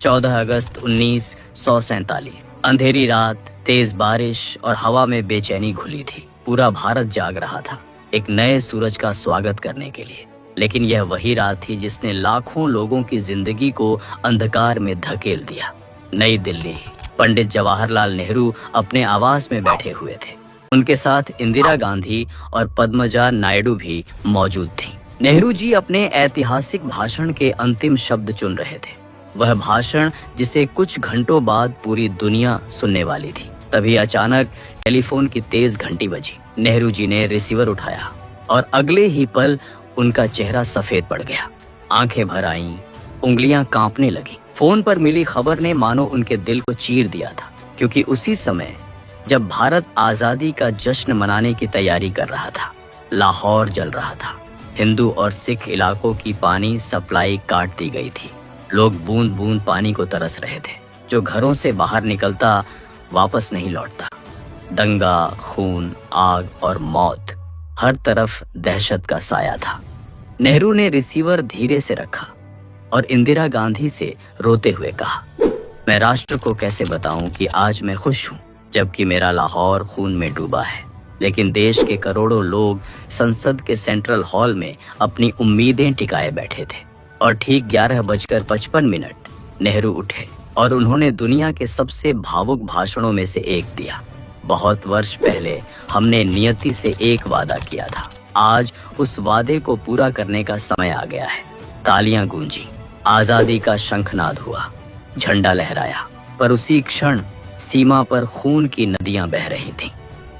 14 अगस्त 1947। अंधेरी रात, तेज बारिश और हवा में बेचैनी घुली थी। पूरा भारत जाग रहा था एक नए सूरज का स्वागत करने के लिए। लेकिन यह वही रात थी जिसने लाखों लोगों की जिंदगी को अंधकार में धकेल दिया। नई दिल्ली, पंडित जवाहरलाल नेहरू अपने आवास में बैठे हुए थे। उनके साथ इंदिरा गांधी और पद्मजा नायडू भी मौजूद थीं। नेहरू जी अपने ऐतिहासिक भाषण के अंतिम शब्द चुन रहे थे। वह भाषण जिसे कुछ घंटों बाद पूरी दुनिया सुनने वाली थी। तभी अचानक टेलीफोन की तेज घंटी बजी। नेहरू जी ने रिसीवर उठाया और अगले ही पल उनका चेहरा सफेद पड़ गया। आंखें भर आईं, उंगलियां कांपने लगी। फोन पर मिली खबर ने मानो उनके दिल को चीर दिया था, क्योंकि उसी समय जब भारत आजादी का जश्न मनाने की तैयारी कर रहा था, लाहौर जल रहा था। हिंदू और सिख इलाकों की पानी सप्लाई काट दी गई थी। लोग बूंद बूंद पानी को तरस रहे थे। जो घरों से बाहर निकलता वापस नहीं लौटता। दंगा, खून, आग और मौत, हर तरफ दहशत का साया था। नेहरू ने रिसीवर धीरे से रखा और इंदिरा गांधी से रोते हुए कहा, मैं राष्ट्र को कैसे बताऊं कि आज मैं खुश हूं, जबकि मेरा लाहौर खून में डूबा है। लेकिन देश के करोड़ों लोग संसद के सेंट्रल हॉल में अपनी उम्मीदें टिकाए बैठे थे। और ठीक 11:55 नेहरू उठे और उन्होंने दुनिया के सबसे भावुक भाषणों में से एक दिया। बहुत वर्ष पहले हमने नियति से एक वादा किया था। आज उस वादे को पूरा करने का समय आ गया है। तालियां गूंजी, आजादी का शंखनाद हुआ, झंडा लहराया। पर उसी क्षण सीमा पर खून की नदियां बह रही थीं।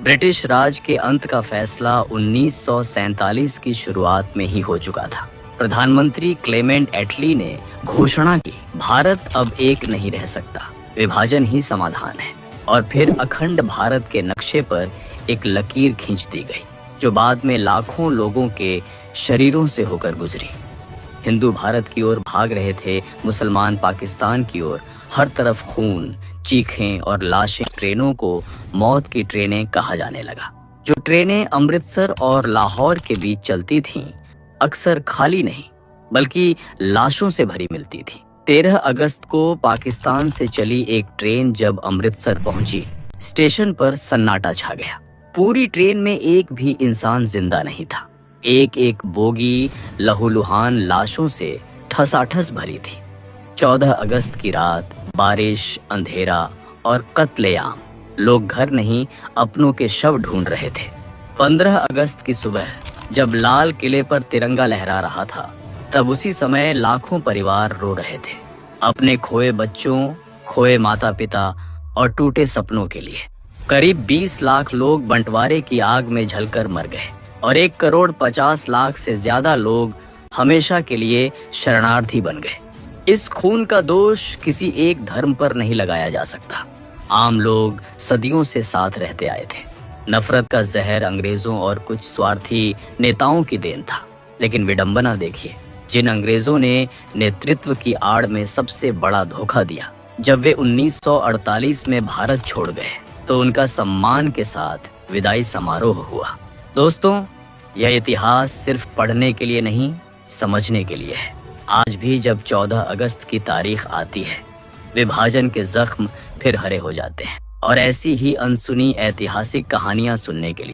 ब्रिटिश राज के अंत का फैसला 1947 की शुरुआत में ही हो चुका था। प्रधानमंत्री क्लेमेंट एटली ने घोषणा की, भारत अब एक नहीं रह सकता, विभाजन ही समाधान है। और फिर अखंड भारत के नक्शे पर एक लकीर खींच दी गई, जो बाद में लाखों लोगों के शरीरों से होकर गुजरी। हिंदू भारत की ओर भाग रहे थे, मुसलमान पाकिस्तान की ओर। हर तरफ खून, चीखें और लाशें। ट्रेनों को मौत की ट्रेनें कहा जाने लगा। जो ट्रेनें अमृतसर और लाहौर के बीच चलती थीं, अक्सर खाली नहीं बल्कि लाशों से भरी मिलती थी। 13 अगस्त को पाकिस्तान से चली एक ट्रेन जब अमृतसर पहुंची, स्टेशन पर सन्नाटा छा गया। पूरी ट्रेन में एक भी इंसान जिंदा नहीं था। एक एक बोगी लहूलुहान लाशों से ठसाठस भरी थी। 14 अगस्त की रात, बारिश, अंधेरा और कत्लेआम। लोग घर नहीं, अपनों के शव ढूंढ रहे थे। 15 अगस्त की सुबह जब लाल किले पर तिरंगा लहरा रहा था, तब उसी समय लाखों परिवार रो रहे थे, अपने खोए बच्चों, खोए माता पिता और टूटे सपनों के लिए। करीब 20 लाख लोग बंटवारे की आग में जलकर मर गए और 1,50,00,000 से ज्यादा लोग हमेशा के लिए शरणार्थी बन गए। इस खून का दोष किसी एक धर्म पर नहीं लगाया जा सकता। आम लोग सदियों से साथ रहते आए थे। नफरत का जहर अंग्रेजों और कुछ स्वार्थी नेताओं की देन था। लेकिन विडंबना देखिए, जिन अंग्रेजों ने नेतृत्व की आड़ में सबसे बड़ा धोखा दिया, जब वे 1948 में भारत छोड़ गए, तो उनका सम्मान के साथ विदाई समारोह हुआ। दोस्तों, यह इतिहास सिर्फ पढ़ने के लिए नहीं, समझने के लिए है। आज भी जब 14 अगस्त की तारीख आती है, विभाजन के जख्म फिर हरे हो जाते हैं। और ऐसी ही अनसुनी ऐतिहासिक कहानियां सुनने के लिए